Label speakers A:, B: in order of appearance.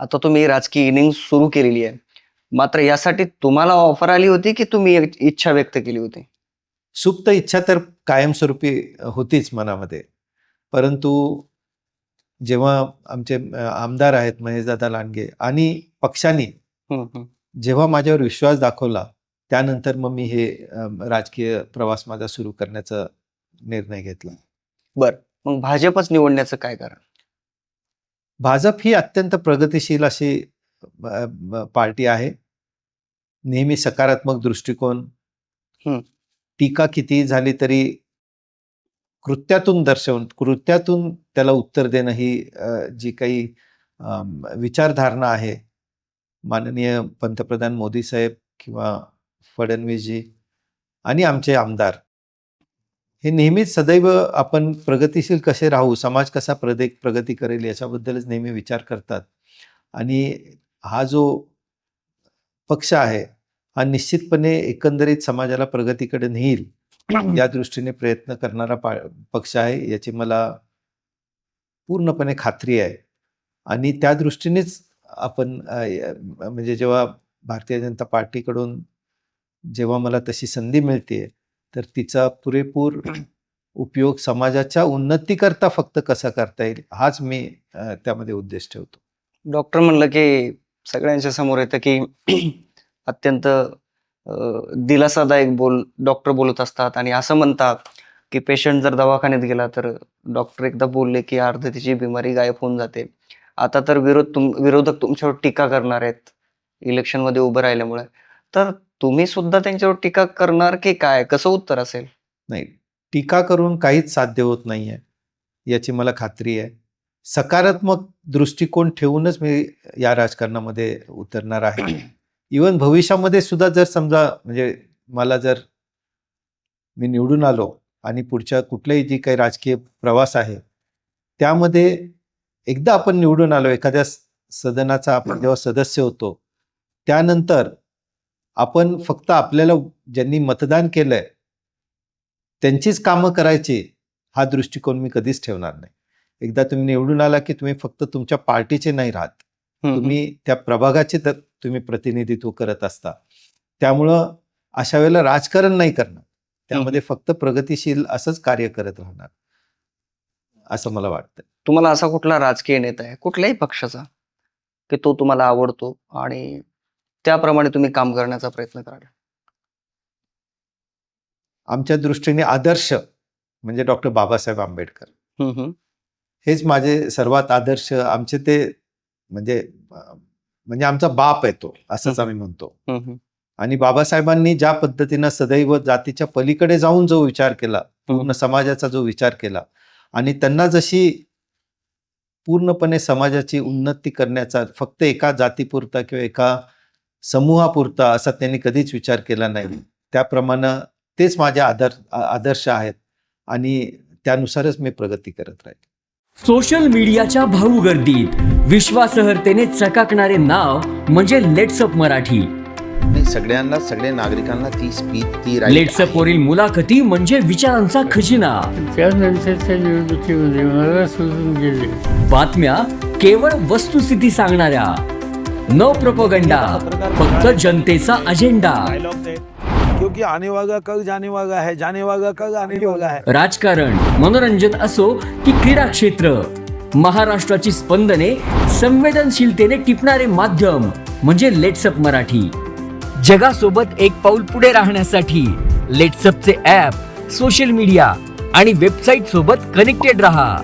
A: आता तुम्ही राजकीय इनिंग सुरू केलेली आहे. मात्र यासाठी तुम्हाला ऑफर आली होती की तुम्ही एक इच्छा व्यक्त केली होती?
B: सुप्त इच्छा तर कायमस्वरूपी होतीच मनामध्ये. परंतु जेव्हा आमचे आमदार आहेत महेशदादा लांडगे आणि पक्षाने
A: हं, हं.
B: जेव्हा माझ्यावर विश्वास दाखवला, त्यानंतर मग मी हे राजकीय प्रवास माझा सुरू करण्याचा निर्णय घेतला.
A: बरं. मग भाजपच निवडण्याचं काय कारण?
B: भाजप ही अत्यंत प्रगतिशील अशी पार्टी आहे. नेहमी सकारात्मक दृष्टिकोन,
A: हं.
B: टीका कितीही झाली तरी कृत्यातून त्याला उत्तर देणं ही जी काही विचारधारणा आहे, माननीय पंतप्रधान मोदी साहेब किंवा फडणवीसजी आणि आमचे आमदार हे नेहमीच सदैव आपण प्रगतिशील कसे राहू, समाज कसा प्रगती करेल याच्याबद्दलच नेहमी विचार करतात. आणि हा जो पक्ष आहे हा निश्चितपणे एकंदरीत समाजाला प्रगतीकडे नेईल या दृष्टीने प्रयत्न करणारा पक्ष आहे, याची मला पूर्णपणे खात्री आहे. आणि त्या दृष्टीनेच आपण म्हणजे जेव्हा भारतीय जनता पार्टीकडून जेव्हा मला तशी संधी मिळते तर तिचा पुरेपूर उपयोग समाजाच्या उन्नतीकरता फक्त कसा करता येईल हाच मी त्यामध्ये उद्देश ठेवतो.
A: डॉक्टर म्हणलं की सगळ्यांच्या समोर येतं की अत्यंत दिलासादायक डॉक्टर बोलत असतात आणि असं म्हणतात की पेशंट जर दवाखान्यात गेला तर डॉक्टर एकदा बोलले की अर्ध तिची बिमारी गायब होऊन जाते. आता तर विरोधक तुमच्यावर टीका करणार आहेत इलेक्शनमध्ये उभं राहिल्यामुळे. तर तुम्ही सुद्धा त्यांच्यावर टीका करणार की काय? कसं उत्तर असेल?
B: नाही, टीका करून काहीच साध्य होत नाहीये याची मला खात्री आहे. सकारात्मक दृष्टिकोन ठेवूनच मी या राजकारणामध्ये उतरणार आहे. इवन भविष्यामध्ये सुद्धा जर समजा म्हणजे मला जर मी निवडून आलो आणि पुढच्या कुठलाही जी काही राजकीय प्रवास आहे त्यामध्ये एकदा आपण निवडून आलो, एखाद्या सदनाचा आपण जेव्हा सदस्य होतो त्यानंतर आपण फक्त आपल्याला ज्यांनी मतदान केलंय त्यांचीच कामं करायची हा दृष्टिकोन मी कधीच ठेवणार नाही. एकदा तुम्ही निवडून आला की तुम्ही फक्त तुमच्या पार्टीचे नाही राहत, तुम्ही त्या प्रभागाचे तुम्ही प्रतिनिधित्व करत असता. त्यामुळं अशा वेळेला राजकारण नाही करणार, त्यामध्ये फक्त प्रगतिशील असंच कार्य करत राहणार असं मला वाटतं.
A: तुम्हाला असा कुठला राजकीय नेता आहे कुठल्याही पक्षाचा की तो तुम्हाला आवडतो आणि त्याप्रमाणे तुम्ही काम करण्याचा प्रयत्न कराल?
B: आमच्या दृष्टीने आदर्श म्हणजे डॉक्टर बाबासाहेब आंबेडकर हेच माझे सर्वात आदर्श. आमचे ते म्हणजे आमचा बाप आहे तो, असंच आम्ही म्हणतो. आणि बाबासाहेबांनी ज्या पद्धतीनं सदैव जातीच्या पलीकडे जाऊन जो विचार केला, पूर्ण समाजाचा जो विचार केला आणि त्यांना जशी पूर्णपणे समाजाची उन्नती करण्याचा फक्त एका जातीपुरता किंवा एका समूहापुरता असा त्यांनी कधीच विचार केला नाही, त्याप्रमाणे तेच माझे आदर्श आहेत आणि त्यानुसारच मी प्रगती करत राहील.
C: सोशल मीडियाच्या भाऊ गर्दीत विश्वासार्हतेने चकाकणारे नाव म्हणजे लेट्सअप मराठी.
D: सगळ्या नागरिकांना ती स्पीच
C: लेट्सअप वरील मुलाखती म्हणजे विचारांचा खजिना.
E: त्यानंतरच्या निवडणुकीमध्ये मला सोडून गेले.
C: बातम्या केवळ वस्तुस्थिती सांगणाऱ्या, न प्रोपगंडा, फक्त जनतेचा अजेंडा.
F: क्योंकि आने वाला कल जाने वाला है, जाने वाला कल आने वाला है.
C: राजकारण, मनोरंजन असो की क्रीडा क्षेत्र, महाराष्ट्राची स्पंदने संवेदनशीलतेने टिपणारे माध्यम म्हणजे लेट्सअप मराठी. जगासोबत एक पाऊल पुढे राहण्यासाठी लेट्सअपचे ॲप, सोशल मीडिया आणि वेबसाईट सोबत कनेक्टेड रहा.